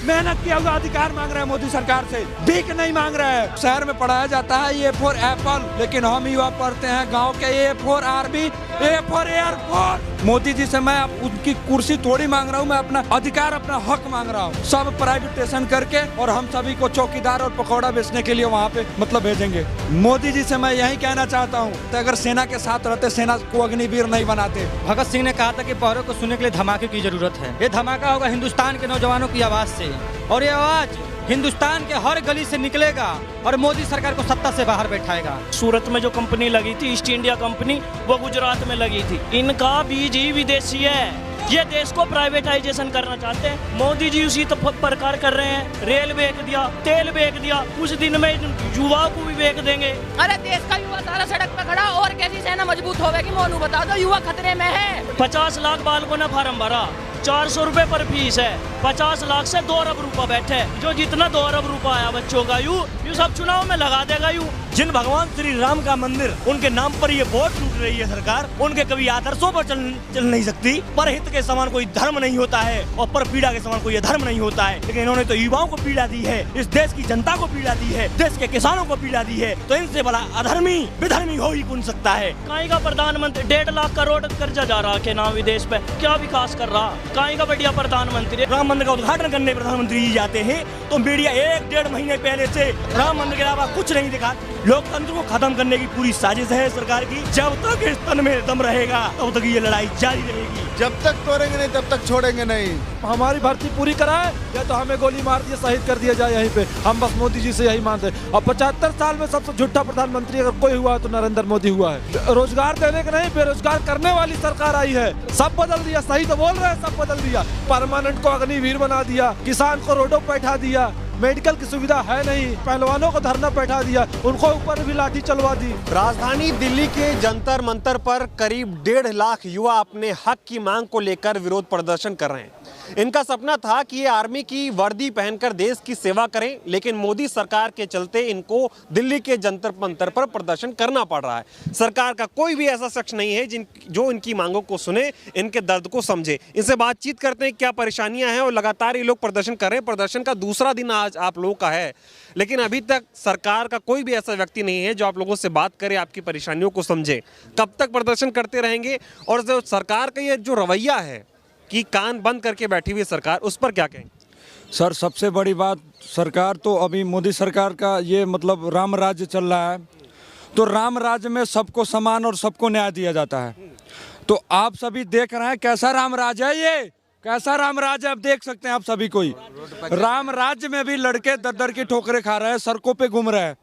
मेहनत किया हुआ अधिकार मांग रहे हैं मोदी सरकार से, भीख नहीं मांग रहे हैं। शहर में पढ़ाया जाता है ए फॉर एप्पल, लेकिन हम युवा पढ़ते हैं गांव के A for army, A for airport. Modi ji से मैं उनकी कुर्सी थोड़ी मांग रहा हूँ, मैं अपना अधिकार, अपना हक मांग रहा हूँ। सब प्राइवेटेशन करके और हम सभी को चौकीदार और पकौड़ा बेचने के लिए वहाँ पे भेजेंगे। मोदी जी से मैं यही कहना चाहता हूँ, तो अगर सेना के साथ रहते, सेना को अग्निवीर नहीं बनाते। भगत सिंह ने कहा था कि पहरों को सुनने के लिए धमाके की जरूरत है। ये धमाका होगा हिंदुस्तान के नौजवानों की आवाज से, और ये आवाज हिंदुस्तान के हर गली से निकलेगा और मोदी सरकार को सत्ता से बाहर बैठाएगा। सूरत में जो कंपनी लगी थी, ईस्ट इंडिया कंपनी, वो गुजरात में लगी थी। इनका बीज ही विदेशी है। ये देश को प्राइवेटाइजेशन करना चाहते हैं। मोदी जी उसी तो प्रकार कर रहे हैं। रेल बेच दिया, तेल बेच दिया, कुछ दिन में युवा को भी बेच देंगे। अरे देश का युवा सारा सड़क पे खड़ा, और कैसी सेना मजबूत होगी? मोनू बता दो, युवा खतरे में है। 50 लाख बालकों ने फार्म भरा, 400 रुपए पर फीस है। 50 लाख से 2 अरब रुपया बैठे, जो जितना 2 अरब रुपया आया बच्चों का यू सब चुनाव में लगा देगा। यू जिन भगवान श्री राम का मंदिर, उनके नाम पर ये वोट लूट रही है सरकार, उनके कभी आदर्शों पर चल नहीं सकती। पर हित के समान कोई धर्म नहीं होता है और पर पीड़ा के समान कोई धर्म नहीं होता है। लेकिन इन्होंने तो युवाओं को पीड़ा दी है, इस देश की जनता को पीड़ा दी है, देश के किसानों को पीड़ा दी है। तो इनसे बड़ा अधर्मी विधर्मी हो ही कौन सकता है? कहीं का प्रधानमंत्री 1.5 लाख करोड़ कर्जा जा रहा के नाम विदेश पे, क्या विकास कर रहा? कहीं का बढ़िया प्रधानमंत्री। राम मंदिर का उद्घाटन करने प्रधानमंत्री जी जाते हैं तो मीडिया 1-1.5 महीने पहले से राम मंदिर के अलावा कुछ नहीं दिखा। लोकतंत्र को खत्म करने की पूरी साजिश है सरकार की। जब तक इस तन में दम रहेगा तब तक ये लड़ाई जारी रहेगी। जब तक तोड़ेंगे नहीं तब तक छोड़ेंगे नहीं। हमारी भर्ती पूरी कराए या तो हमें गोली मार दिया, शहीद कर दिया जाए यहीं पे। हम बस मोदी जी से यही मानते हैं। और 75 साल में सबसे झूठा प्रधानमंत्री अगर कोई हुआ है तो नरेंद्र मोदी हुआ है। रोजगार देने का नहीं, बेरोजगार करने वाली सरकार आई है। सब बदल दिया, सही तो बोल रहे हैं, सब बदल दिया। परमानेंट को अग्निवीर बना दिया, किसान को रोडों पर बैठा दिया, मेडिकल की सुविधा है नहीं, पहलवानों को धरना बैठा दिया, उनको ऊपर भी लाठी चलवा दी। राजधानी दिल्ली के जंतर मंतर पर करीब 1.5 लाख युवा अपने हक की मांग को लेकर विरोध प्रदर्शन कर रहे हैं। इनका सपना था कि ये आर्मी की वर्दी पहनकर देश की सेवा करें, लेकिन मोदी सरकार के चलते इनको दिल्ली के जंतर मंतर पर प्रदर्शन करना पड़ रहा है। सरकार का कोई भी ऐसा शख्स नहीं है जो इनकी मांगों को सुने, इनके दर्द को समझे। इनसे बातचीत करते हैं क्या परेशानियां हैं, और लगातार ये लोग प्रदर्शन कर रहे हैं। प्रदर्शन का दूसरा दिन आज आप लोगों का है, लेकिन अभी तक सरकार का कोई भी ऐसा व्यक्ति नहीं है जो आप लोगों से बात करे, आपकी परेशानियों को समझे। कब तक प्रदर्शन करते रहेंगे? और जो सरकार का ये जो रवैया है कि कान बंद करके बैठी हुई सरकार, उस पर क्या कहें? सर, सबसे बड़ी बात, सरकार तो अभी मोदी सरकार का ये राम राज्य चल रहा है, तो राम राज्य में सबको समान और सबको न्याय दिया जाता है। तो आप सभी देख रहे हैं कैसा राम राज्य है, ये कैसा राम राज्य आप देख सकते हैं। आप सभी कोई राम राज्य में भी लड़के दर की ठोकरें खा रहे हैं, सड़कों पे घूम रहे हैं।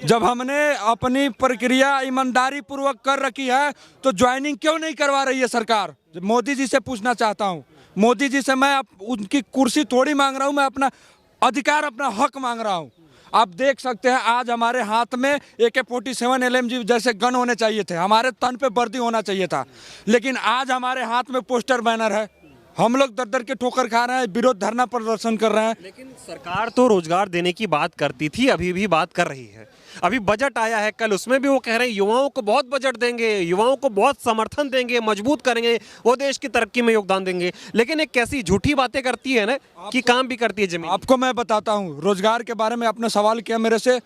जब हमने अपनी प्रक्रिया ईमानदारी पूर्वक कर रखी है तो ज्वाइनिंग क्यों नहीं करवा रही है सरकार? मोदी जी से पूछना चाहता हूं। मोदी जी से मैं उनकी कुर्सी थोड़ी मांग रहा हूं, मैं अपना अधिकार, अपना हक मांग रहा हूं। आप देख सकते हैं आज हमारे हाथ में AK-47 LMG जैसे गन होने चाहिए थे, हमारे तन पे वर्दी होना चाहिए था, लेकिन आज हमारे हाथ में पोस्टर बैनर है। हम लोग दर के ठोकर खा रहे हैं, विरोध धरना प्रदर्शन कर रहे हैं। लेकिन सरकार तो रोजगार देने की बात करती थी, अभी भी बात कर रही है। अभी बजट आया है कल, उसमें भी वो कह रहे हैं युवाओं को बहुत बजट देंगे, युवाओं को बहुत समर्थन देंगे, मजबूत करेंगे, वो देश की तरक्की में योगदान देंगे। लेकिन एक कैसी झूठी बातें करती है ना कि काम भी करती है जमीन। आपको मैं बताता हूँ, रोजगार के बारे में आपने सवाल किया मेरे से।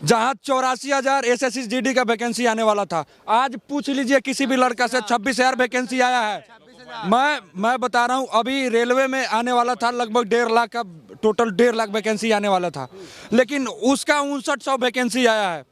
जहाँ 84,000 SSGD का वैकेंसी आने वाला था, आज पूछ लीजिए किसी भी लड़का से 26,000 वैकेंसी आया है। मैं बता रहा हूँ, अभी रेलवे में आने वाला था लगभग 1.5 लाख का, टोटल 1.5 लाख वैकेंसी आने वाला था, लेकिन उसका 5900 वैकेंसी आया है।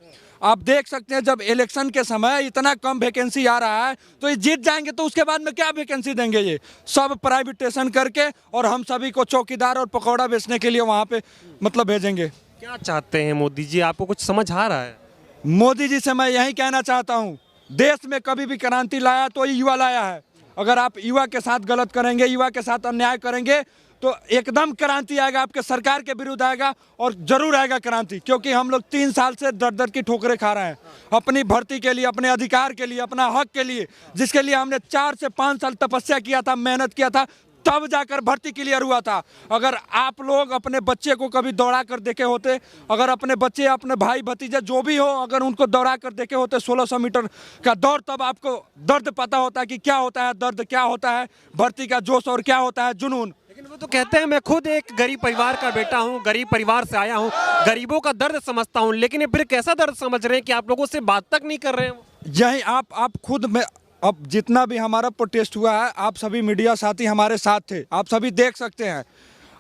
आप देख सकते हैं जब इलेक्शन के समय इतना कम वैकेंसी आ रहा है तो ये जीत जाएंगे तो उसके बाद में क्या वैकेंसी देंगे? ये सब प्राइवेटेशन करके और हम सभी को चौकीदार और पकौड़ा बेचने के लिए वहाँ पे भेजेंगे। क्या चाहते हैं मोदी जी? आपको कुछ समझ आ रहा है? मोदी जी से मैं यही कहना चाहता हूँ, देश में कभी भी क्रांति लाया तो युवा लाया है। अगर आप युवा के साथ गलत करेंगे, युवा के साथ अन्याय करेंगे तो एकदम क्रांति आएगा, आपके सरकार के विरुद्ध आएगा, और जरूर आएगा क्रांति। क्योंकि हम लोग 3 साल से दर की ठोकरें खा रहे हैं अपनी भर्ती के लिए, अपने अधिकार के लिए, अपना हक के लिए, जिसके लिए हमने 4 से 5 साल तपस्या किया था, मेहनत किया था, तब जाकर भर्ती क्लियर हुआ था। अगर आप लोग अपने बच्चे को कभी दौड़ा कर देखे होते, अगर अपने बच्चे, अपने भाई भतीजे जो भी हो, अगर उनको दौड़ा कर देखे होते 1600 मीटर का दौड़, तब आपको दर्द पता होता है कि क्या होता है दर्द, क्या होता है भर्ती का जोश और क्या होता है जुनून। लेकिन वो तो कहते हैं मैं खुद एक गरीब परिवार का बेटा हूँ, गरीब परिवार से आया हूँ, गरीबों का दर्द समझता हूँ, लेकिन ये फिर कैसा दर्द समझ रहे हैं कि आप लोगों से बात तक नहीं कर रहे हैं? यही आप खुद में, अब जितना भी हमारा प्रोटेस्ट हुआ है, आप सभी मीडिया साथी हमारे साथ थे, आप सभी देख सकते हैं।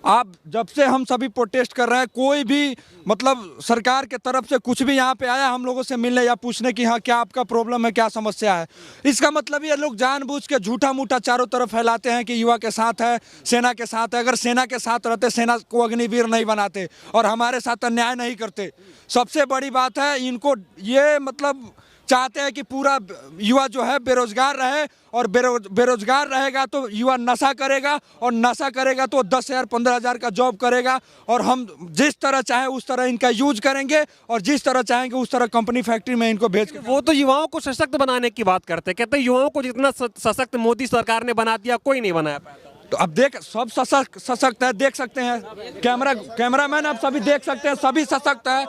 आप जब से हम सभी प्रोटेस्ट कर रहे हैं, कोई भी मतलब सरकार के तरफ से कुछ भी यहाँ पे आया हम लोगों से मिलने या पूछने कि हाँ क्या आपका प्रॉब्लम है, क्या समस्या है, इसका मतलब ये लोग जानबूझ के झूठा मूठा चारों तरफ फैलाते हैं कि युवा के साथ है, सेना के साथ है। अगर सेना के साथ रहते, सेना को अग्निवीर नहीं बनाते और हमारे साथ अन्याय नहीं करते। सबसे बड़ी बात है, इनको ये मतलब चाहते हैं कि पूरा युवा जो है बेरोजगार रहे, और बेरोजगार रहेगा तो युवा नशा करेगा, और नशा करेगा तो 10,000 15,000 का जॉब करेगा, और हम जिस तरह चाहे उस तरह इनका यूज करेंगे, और जिस तरह चाहेंगे उस तरह कंपनी फैक्ट्री में इनको भेज के। वो तो युवाओं को सशक्त बनाने की बात करते हैं, कहते हैं युवाओं को जितना सशक्त मोदी सरकार ने बना दिया, कोई नहीं बनाया पाया। तो अब देख, सब सशक्त है, देख सकते हैं, कैमरामैन आप सभी देख सकते हैं, सभी सशक्त है,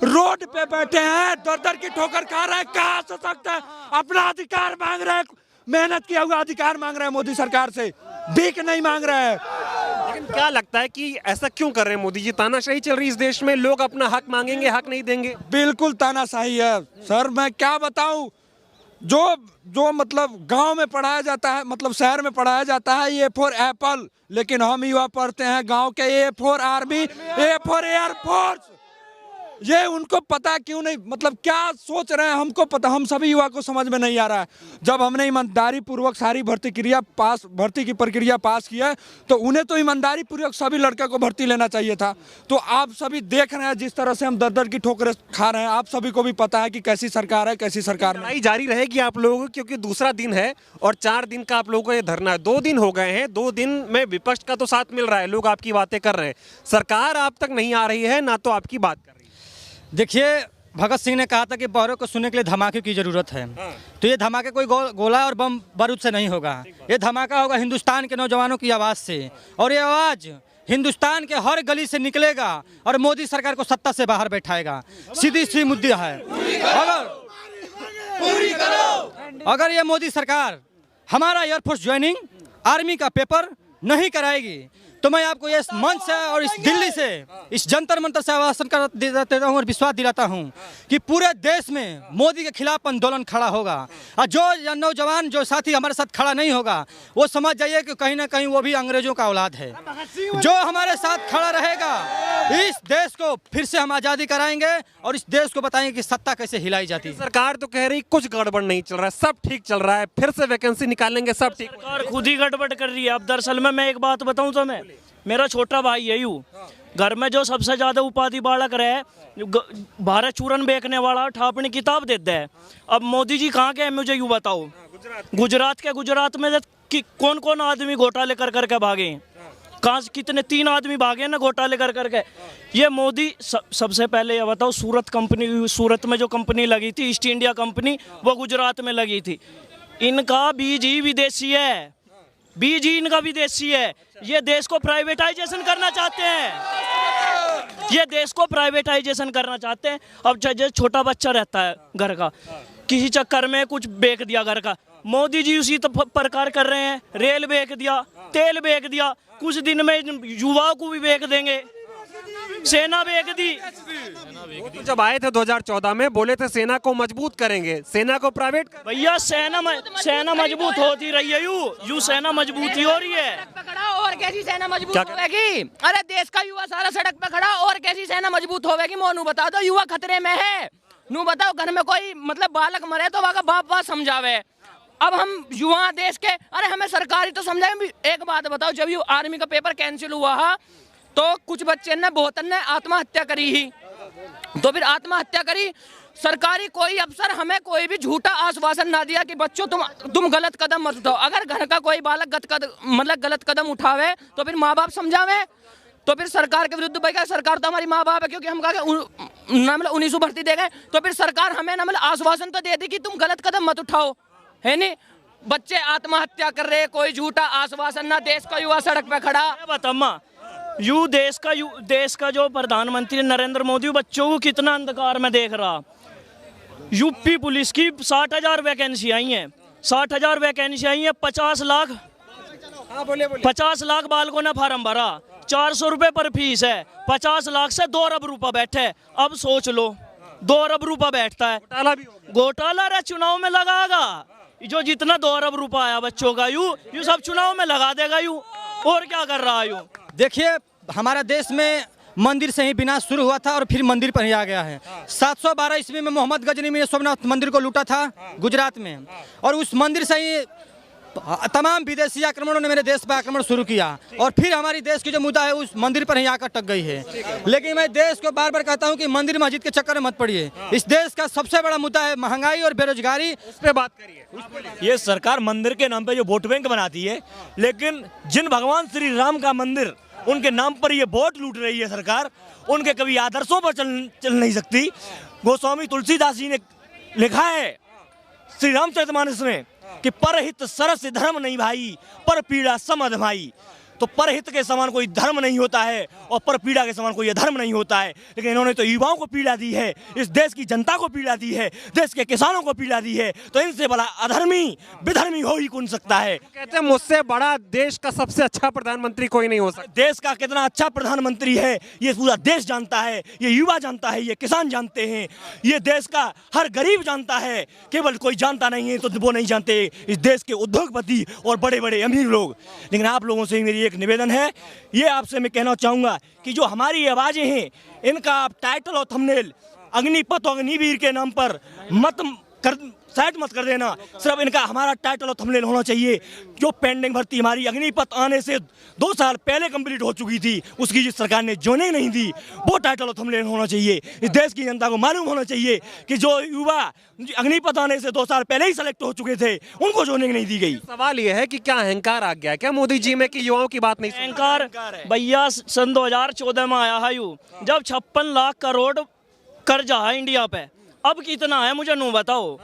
रोड पे बैठे हैं, दर की ठोकर खा रहे हैं, कहाँ सशक्त है? अपना अधिकार मांग रहे हैं, मेहनत किया हुआ अधिकार मांग रहे हैं मोदी सरकार से, भीख नहीं मांग रहे हैं। लेकिन क्या लगता है कि ऐसा क्यों कर रहे हैं मोदी जी? तानाशाही चल रही इस देश में, लोग अपना हक मांगेंगे, हक नहीं देंगे। बिल्कुल तानाशाही है सर, मैं क्या बताऊं। जो मतलब गांव में पढ़ाया जाता है, मतलब शहर में पढ़ाया जाता है ए फॉर एप्पल, लेकिन हम युवा पढ़ते हैं गांव के A for army, A for air force. ये उनको पता क्यों नहीं, मतलब क्या सोच रहे हैं हमको पता, हम सभी युवा को समझ में नहीं आ रहा है। जब हमने ईमानदारी पूर्वक सारी भर्ती की प्रक्रिया पास की है, तो उन्हें तो ईमानदारी पूर्वक सभी लड़के को भर्ती लेना चाहिए था। तो आप सभी देख रहे हैं जिस तरह से हम दर की ठोकरें खा रहे हैं, आप सभी को भी पता है कि कैसी सरकार है, कैसी सरकार नहीं। लड़ाई जारी रहेगी आप लोगों की, क्योंकि दूसरा दिन है और 4 दिन का आप लोगों को ये धरना है। 2 दिन हो गए हैं, 2 दिन में विपक्ष का तो साथ मिल रहा है, लोग आपकी बातें कर रहे हैं, सरकार आप तक नहीं आ रही है, ना तो आपकी बात कर रही है। देखिए, भगत सिंह ने कहा था कि बौरों को सुनने के लिए धमाके की ज़रूरत है। तो ये धमाके कोई गोला और बम बारूद से नहीं होगा, ये धमाका होगा हिंदुस्तान के नौजवानों की आवाज़ से, और ये आवाज़ हिंदुस्तान के हर गली से निकलेगा और मोदी सरकार को सत्ता से बाहर बैठाएगा। सीधी सी मुद्दा है, अगर ये मोदी सरकार हमारा एयरफोर्स ज्वाइनिंग, आर्मी का पेपर नहीं कराएगी, तो मैं आपको इस मंच से और इस दिल्ली से, इस जंतर मंतर से आवासन देता हूँ और विश्वास दिलाता हूँ कि पूरे देश में मोदी के खिलाफ आंदोलन खड़ा होगा। और जो नौजवान, जो साथी हमारे साथ खड़ा नहीं होगा, वो समझ जाइए कि कहीं ना कहीं वो भी अंग्रेजों का औलाद है। जो हमारे साथ खड़ा रहेगा, इस देश को फिर से हम आज़ादी कराएंगे और इस देश को बताएंगे कि सत्ता कैसे हिलाई जाती है। सरकार तो कह रही कुछ गड़बड़ नहीं चल रहा है, सब ठीक चल रहा है, फिर से वैकेंसी निकालेंगे, सब ठीक। सरकार खुद ही गड़बड़ कर रही है। अब दरअसल में मैं एक बात बताऊं तो, मैं मेरा छोटा भाई है, यूँ घर में जो सबसे ज्यादा उपाधि बालक रहे, भारत चूरन बेचने वाला, ठापनी किताब देता है। अब मोदी जी कहाँ के हैं मुझे यूँ बताओ? गुजरात में कौन कौन आदमी घोटाले कर करके भागे, कहाँ कितने 3 आदमी भागे ना घोटाले कर करके। ये मोदी सबसे पहले ये बताओ, सूरत में जो कंपनी लगी थी, ईस्ट इंडिया कंपनी, वो गुजरात में लगी थी। इनका बीज ही विदेशी है, बीज ही इनका विदेशी है। ये देश को प्राइवेटाइजेशन करना चाहते हैं, ये देश को प्राइवेटाइजेशन करना चाहते हैं। अब जो छोटा बच्चा रहता है घर का, किसी चक्कर में कुछ बेच दिया घर का, मोदी जी उसी तो प्रकार कर रहे हैं, रेल बेच दिया, तेल बेच दिया, कुछ दिन में युवाओं को भी बेच देंगे, सेना बेच दी। तो जब आए थे 2014 में, बोले थे सेना को मजबूत करेंगे, सेना को प्राइवेट। भैया सेना मजबूत होती रही है, यू सेना मजबूत ही हो रही है। और कैसी सेना मजबूत होगी? अरे देश का युवा सारा सड़क पे खड़ा, और कैसी सेना मजबूत होगी? मोनू बता दो, युवा खतरे में है। नू बताओ, घर में कोई मतलब बालक मरे तो वहाँ का बाप समझावे। अब हम युवा देश के, अरे हमें सरकार ही तो समझाए। एक बात बताओ, जब ये आर्मी का पेपर कैंसिल हुआ है, तो कुछ बच्चे ने, बहुतन ने आत्महत्या करी ही, तो फिर आत्महत्या करी। सरकारी कोई अफसर हमें कोई भी झूठा आश्वासन ना दिया कि बच्चों तुम गलत कदम मत उठाओ। अगर घर का कोई बालक गलत कदम उठावे तो फिर माँ बाप समझावे, तो फिर सरकार के विरुद्ध भाई, सरकार तो हमारी माँ बाप है, क्योंकि हम कहा मतलब 1900 भर्ती दे गए, तो फिर सरकार हमें मतलब आश्वासन तो दे दी कि तुम गलत कदम मत उठाओ, है नहीं? बच्चे आत्महत्या कर रहे, कोई झूठा आश्वासन ना, देश का युवा सड़क पे खड़ा। बतामा देश का जो प्रधानमंत्री नरेंद्र मोदी बच्चों को कितना अंधकार में देख रहा। यूपी पुलिस की 60,000 वैकेंसी आई हैं, 60,000 वैकेंसी आई हैं, 50 लाख हाँ बोलिए बोलिए। 50 लाख बालकों ने फार्म भरा, 400 रुपए पर फीस है, 50 लाख से 2 अरब रुपया बैठे। अब सोच लो 2 अरब रुपया बैठता है, घोटाला भी हो गया। घोटाला रे चुनाव में लगागा। जो जितना 2 अरब रुपया आया बच्चों का यू सब चुनाव में लगा देगा यू, और क्या कर रहा है यू। देखिए हमारा देश में मंदिर से ही विनाश शुरू हुआ था और फिर मंदिर पर ही आ गया है। 712 ईस्वी में मोहम्मद गजनी ने सोमनाथ मंदिर को लूटा था गुजरात में, और उस मंदिर से ही तमाम विदेशी आक्रमणों ने मेरे देश पर आक्रमण शुरू किया, और फिर हमारी देश की जो मुद्दा है उस मंदिर पर ही आकर टक गई है। लेकिन मैं देश को बार बार कहता हूं कि मंदिर मस्जिद के चक्कर में मत पड़िए। इस देश का सबसे बड़ा मुद्दा है महंगाई और बेरोजगारी। उस पे बात करिए। ये सरकार मंदिर के नाम पे जो वोट बैंक बनाती है, लेकिन जिन भगवान श्री राम का मंदिर उनके नाम पर ये वोट लूट रही है सरकार, उनके कभी आदर्शों पर चल नहीं सकती। गोस्वामी तुलसीदास जी ने लिखा है श्री रामचरितमानस में कि परहित सरस धर्म नहीं भाई, पर पीड़ा सम अधमाई। तो परहित के समान कोई धर्म नहीं होता है और पर पीड़ा के समान कोई अधर्म नहीं होता है। लेकिन इन्होंने तो युवाओं को पीड़ा दी है, इस देश की जनता को पीड़ा दी है, देश के किसानों को पीड़ा दी है, तो इनसे बड़ा अधर्मी विधर्मी हो ही कौन सकता है। कहते हैं मुझसे बड़ा देश का सबसे अच्छा प्रधानमंत्री कोई नहीं हो सकता। देश का कितना अच्छा प्रधानमंत्री है ये पूरा देश जानता है, ये युवा जानता है, ये किसान जानते हैं, ये देश का हर गरीब जानता है। केवल कोई जानता नहीं है तो वो नहीं जानते इस देश के उद्योगपति और बड़े बड़े अमीर लोग। लेकिन आप लोगों से मेरी एक निवेदन है, ये आपसे मैं कहना चाहूंगा कि जो हमारी आवाजें हैं इनका आप टाइटल और थंबनेल अग्निपथ और अग्निवीर के नाम पर साइड मत कर देना। सिर्फ इनका हमारा टाइटल और थंबनेल होना चाहिए। जो पेंडिंग भर्ती हमारी अग्निपथ आने से 2 साल पहले कंप्लीट हो चुकी थी, उसकी जिस सरकार ने जोने नहीं दी, वो टाइटल और थंबनेल होना चाहिए। इस देश की जनता को मालूम होना चाहिए कि जो युवा अग्निपथ आने से 2 साल पहले ही सेलेक्ट हो चुके थे, उनको जोने नहीं दी गई। सवाल यह है कि क्या अहंकार आ गया क्या मोदी जी में कि युवाओं की बात नहीं सुन? अहंकार भैया सन 2014 में आया है यू, जब 56 लाख करोड़ कर्जा है इंडिया पे। अब कितना है मुझे नू बताओ।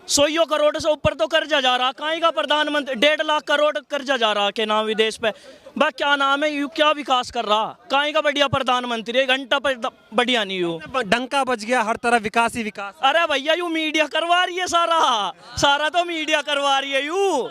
100 करोड़ से ऊपर तो कर्जा जा रहा, कहीं का प्रधानमंत्री 1.5 लाख करोड़ कर्जा जा रहा के नाम विदेश पे। बा क्या नाम है यू, क्या विकास कर रहा, कहीं का बढ़िया प्रधानमंत्री, 1 घंटा पर बढ़िया नहीं यू। डंका बज गया, हर तरफ विकास ही विकास। अरे भैया यू मीडिया करवा रही है, सारा तो मीडिया करवा रही है यू।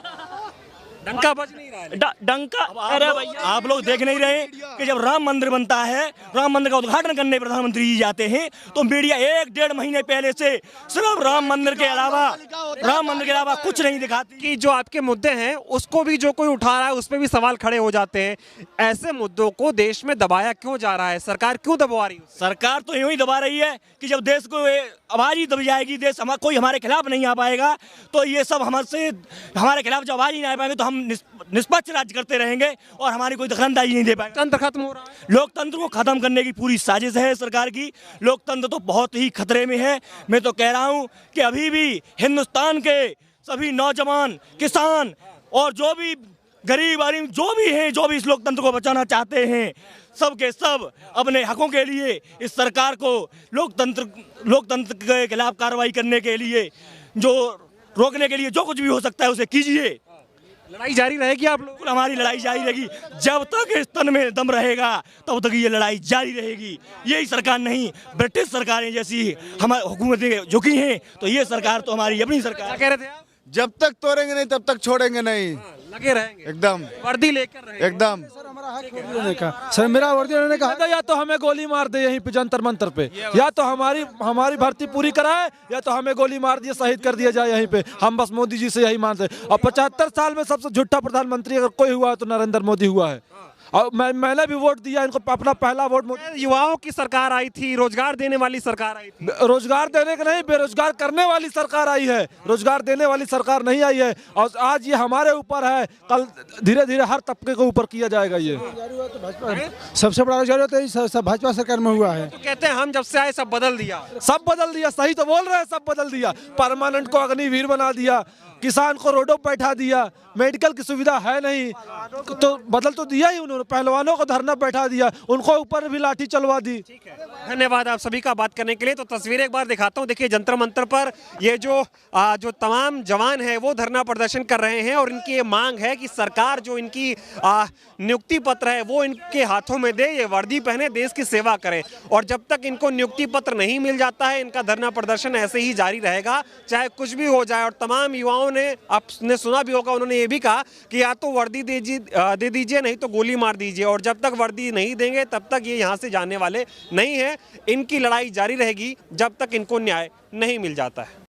डंका बज नहीं रहा है। डंका। अरे भैया आप लोग देख नहीं रहे कि जब राम मंदिर बनता है, राम मंदिर का उद्घाटन करने प्रधानमंत्री जी जाते हैं, तो मीडिया 1-1.5 महीने पहले से सिर्फ राम मंदिर के अलावा कुछ नहीं दिखाती। कि जो आपके मुद्दे हैं उसको भी जो कोई उठा रहा है उस पर भी सवाल खड़े हो जाते हैं। ऐसे मुद्दों को देश में दबाया क्यों जा रहा है? सरकार क्यों दबा रही है? सरकार तो यूं ही दबा रही है कि जब देश को आवाज ही दब जाएगी, देश कोई हमारे खिलाफ नहीं आ पाएगा, तो ये सब हमारे खिलाफ जब आवाज ही नहीं आ पाएंगे तो हम निष्पक्ष राज्य करते रहेंगे और हमारी कोई दखलंदाजी नहीं दे पाएंगे। तंत्र खत्म हो रहा है। लोकतंत्र को खत्म करने की पूरी साजिश है सरकार की। लोकतंत्र तो बहुत ही खतरे में है। मैं तो कह रहा हूं कि अभी भी हिंदुस्तान के सभी नौजवान, किसान और जो भी गरीब आदमी जो भी हैं, जो भी इस लोकतंत्र को बचाना चाहते हैं, सब के सब अपने हकों के लिए इस सरकार को लोकतंत्र के खिलाफ कार्रवाई करने के लिए, जो रोकने के लिए जो कुछ भी हो सकता है उसे कीजिए। लड़ाई जारी रहेगी आप लोग? हमारी लड़ाई जारी रहेगी जब तक इस तन में दम रहेगा, तब तक ये लड़ाई जारी रहेगी। यही सरकार नहीं, ब्रिटिश सरकारें जैसी हमारी हुकूमतें झुकी हैं, तो ये सरकार तो हमारी अपनी सरकार। क्या कह रहे थे आप? जब तक तोड़ेंगे नहीं तब तक छोड़ेंगे नहीं। लगे रहेंगे एकदम वर्दी लेकर रहेंगे एकदम। सर मेरा वर्दी उन्होंने कहा या तो हमें गोली मार दे यहीं पे जंतर मंतर पे, या तो हमारी भर्ती पूरी कराए, या तो हमें गोली मार दिए, शहीद कर दिया जाए यहीं पे। हम बस मोदी जी से यही मानते हैं। और 75 साल में सबसे झूठा प्रधानमंत्री अगर कोई हुआ है तो नरेंद्र मोदी हुआ है। और मैंने भी वोट दिया इनको, अपना पहला वोट। युवाओं की सरकार आई थी, रोजगार देने वाली सरकार आई थी। रोजगार देने का नहीं, बेरोजगार करने वाली सरकार आई है, रोजगार देने वाली सरकार नहीं आई है। और आज ये हमारे ऊपर है, कल धीरे धीरे हर तबके के ऊपर किया जाएगा। ये सबसे बड़ा रोजगार होता है, सब भाजपा सरकार में हुआ है। तो कहते हैं हम जब से आए सब बदल दिया। सही तो बोल रहे हैं, सब बदल दिया। परमानेंट को अग्निवीर बना दिया, किसान को रोडों पर बैठा दिया, मेडिकल की सुविधा है नहीं तो बदल तो दिया ही उन्होंने। पहलवानों को धरना बैठा दिया, उनको ऊपर भी लाठी चलवा दी। धन्यवाद आप सभी का बात करने के लिए। तो तस्वीरें एक बार दिखाता हूं। देखिए जंतर मंतर पर ये जो तमाम जवान हैं वो धरना प्रदर्शन कर रहे हैं, और इनकी ये मांग है कि सरकार जो इनकी नियुक्ति पत्र है वो इनके हाथों में दे, ये वर्दी पहने, देश की सेवा करें। और जब तक इनको नियुक्ति पत्र नहीं मिल जाता है, इनका धरना प्रदर्शन ऐसे ही जारी रहेगा, चाहे कुछ भी हो जाए। और तमाम युवाओं उन्होंने, आपने सुना भी होगा, उन्होंने ये भी कहा कि या तो वर्दी दे दीजिए नहीं तो गोली मार दीजिए, और जब तक वर्दी नहीं देंगे तब तक ये यहाँ से जाने वाले नहीं हैं। इनकी लड़ाई जारी रहेगी जब तक इनको न्याय नहीं मिल जाता है।